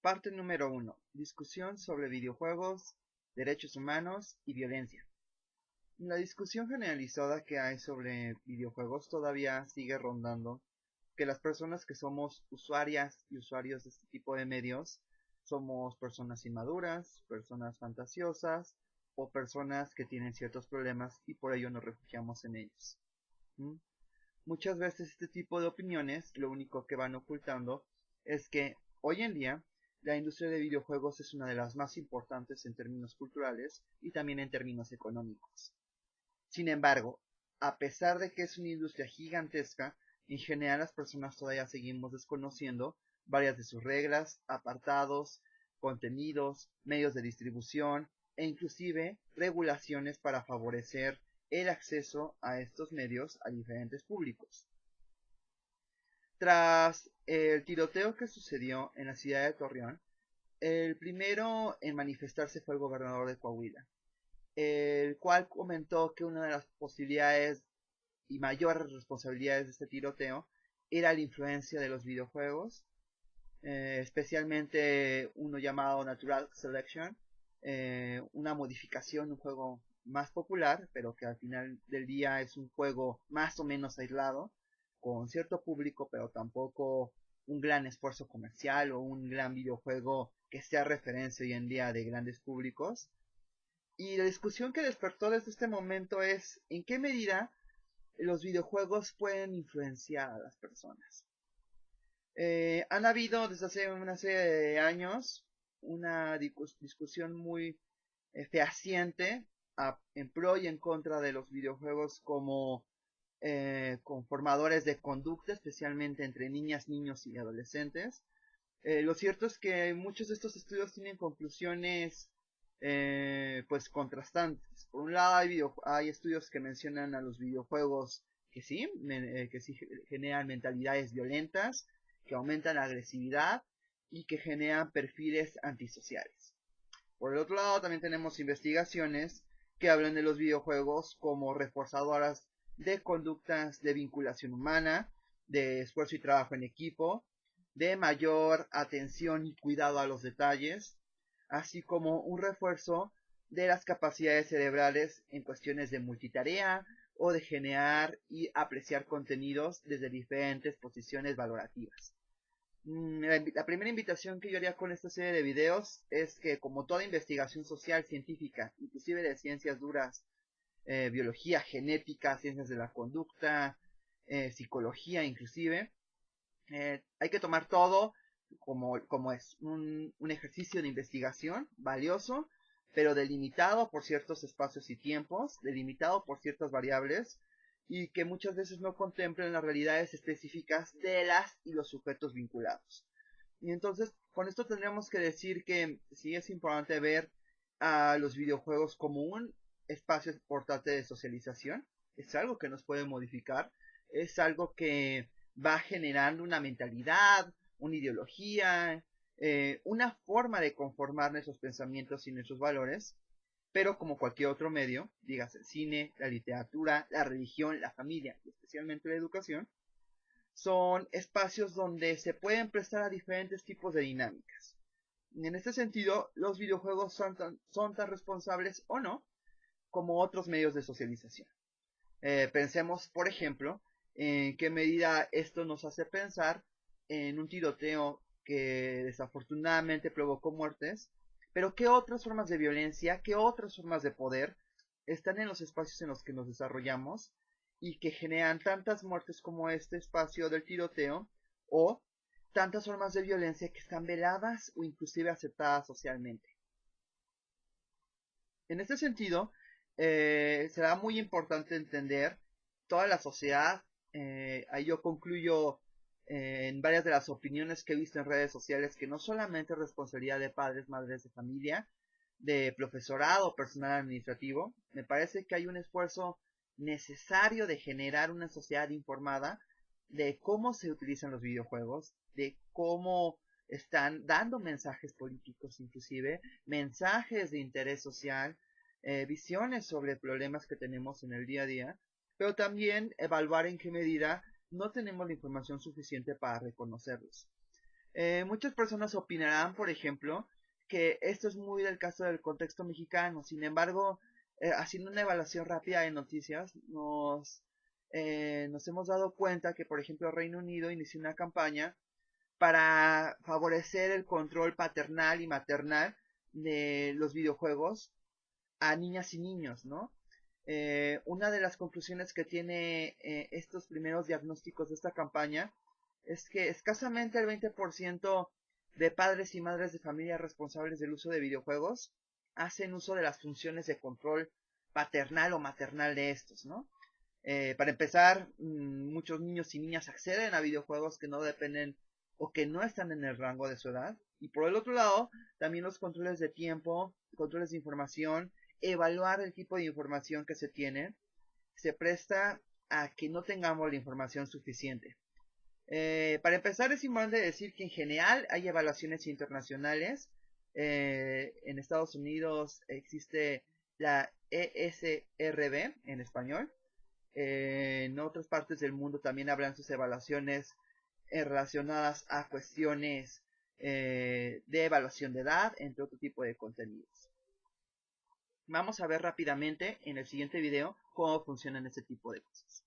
Parte número 1. Discusión sobre videojuegos, derechos humanos y violencia. La discusión generalizada que hay sobre videojuegos todavía sigue rondando que las personas que somos usuarias y usuarios de este tipo de medios somos personas inmaduras, personas fantasiosas o personas que tienen ciertos problemas y por ello nos refugiamos en ellos. ¿Mm? Muchas veces este tipo de opiniones lo único que van ocultando es que hoy en día la industria de videojuegos es una de las más importantes en términos culturales y también en términos económicos. Sin embargo, a pesar de que es una industria gigantesca, en general las personas todavía seguimos desconociendo varias de sus reglas, apartados, contenidos, medios de distribución e inclusive regulaciones para favorecer el acceso a estos medios a diferentes públicos. Tras el tiroteo que sucedió en la ciudad de Torreón, el primero en manifestarse fue el gobernador de Coahuila, el cual comentó que una de las posibilidades y mayores responsabilidades de este tiroteo era la influencia de los videojuegos, especialmente uno llamado Natural Selection, una modificación, un juego más popular, pero que al final del día es un juego más o menos aislado, con cierto público, pero tampoco un gran esfuerzo comercial o un gran videojuego que sea referencia hoy en día de grandes públicos. Y la discusión que despertó desde este momento es en qué medida los videojuegos pueden influenciar a las personas. Han habido desde hace una serie de años una discusión muy fehaciente en pro y en contra de los videojuegos como conformadores de conducta, especialmente entre niñas, niños y adolescentes. Lo cierto es que muchos de estos estudios tienen conclusiones pues contrastantes. Por un lado hay estudios que mencionan a los videojuegos que sí generan mentalidades violentas, que aumentan la agresividad y que generan perfiles antisociales. Por el otro lado también tenemos investigaciones que hablan de los videojuegos como reforzadoras de conductas de vinculación humana, de esfuerzo y trabajo en equipo, de mayor atención y cuidado a los detalles, así como un refuerzo de las capacidades cerebrales en cuestiones de multitarea o de generar y apreciar contenidos desde diferentes posiciones valorativas. La primera invitación que yo haría con esta serie de videos es que, como toda investigación social, científica, inclusive de ciencias duras, biología, genética, ciencias de la conducta, psicología inclusive, hay que tomar todo como es un ejercicio de investigación valioso, pero delimitado por ciertos espacios y tiempos, delimitado por ciertas variables, y que muchas veces no contemplan las realidades específicas de las y los sujetos vinculados. Y entonces, con esto tendríamos que decir que sí es importante ver a los videojuegos como un espacio importante de socialización. Es algo que nos puede modificar, es algo que va generando una mentalidad, una ideología, una forma de conformar nuestros pensamientos y nuestros valores, pero como cualquier otro medio, digas el cine, la literatura, la religión, la familia y especialmente la educación, son espacios donde se pueden prestar a diferentes tipos de dinámicas. En este sentido, los videojuegos son tan responsables o no como otros medios de socialización. Pensemos, por ejemplo, en qué medida esto nos hace pensar en un tiroteo que desafortunadamente provocó muertes, pero qué otras formas de violencia, qué otras formas de poder están en los espacios en los que nos desarrollamos y que generan tantas muertes como este espacio del tiroteo, o tantas formas de violencia que están veladas o inclusive aceptadas socialmente. En este sentido, será muy importante entender toda la sociedad. Ahí yo concluyo en varias de las opiniones que he visto en redes sociales que no solamente es responsabilidad de padres, madres de familia, de profesorado, personal administrativo. Me parece que hay un esfuerzo necesario de generar una sociedad informada de cómo se utilizan los videojuegos, de cómo están dando mensajes políticos, inclusive mensajes de interés social, visiones sobre problemas que tenemos en el día a día, pero también evaluar en qué medida no tenemos la información suficiente para reconocerlos. Muchas personas opinarán, por ejemplo, que esto es muy del caso del contexto mexicano. Sin embargo, haciendo una evaluación rápida de noticias, nos hemos dado cuenta que, por ejemplo, Reino Unido inició una campaña para favorecer el control paternal y maternal de los videojuegos a niñas y niños, ¿no? Una de las conclusiones que tiene estos primeros diagnósticos de esta campaña es que escasamente el 20% de padres y madres de familia responsables del uso de videojuegos hacen uso de las funciones de control paternal o maternal de estos, ¿no? Para empezar, muchos niños y niñas acceden a videojuegos que no dependen o que no están en el rango de su edad. Y por el otro lado, también los controles de tiempo, controles de información, evaluar el tipo de información que se tiene, se presta a que no tengamos la información suficiente. Para empezar, es importante decir que en general hay evaluaciones internacionales. En Estados Unidos existe la ESRB en español. En otras partes del mundo también habrán sus evaluaciones relacionadas a cuestiones de evaluación de edad, entre otro tipo de contenidos. Vamos a ver rápidamente en el siguiente video cómo funcionan este tipo de cosas.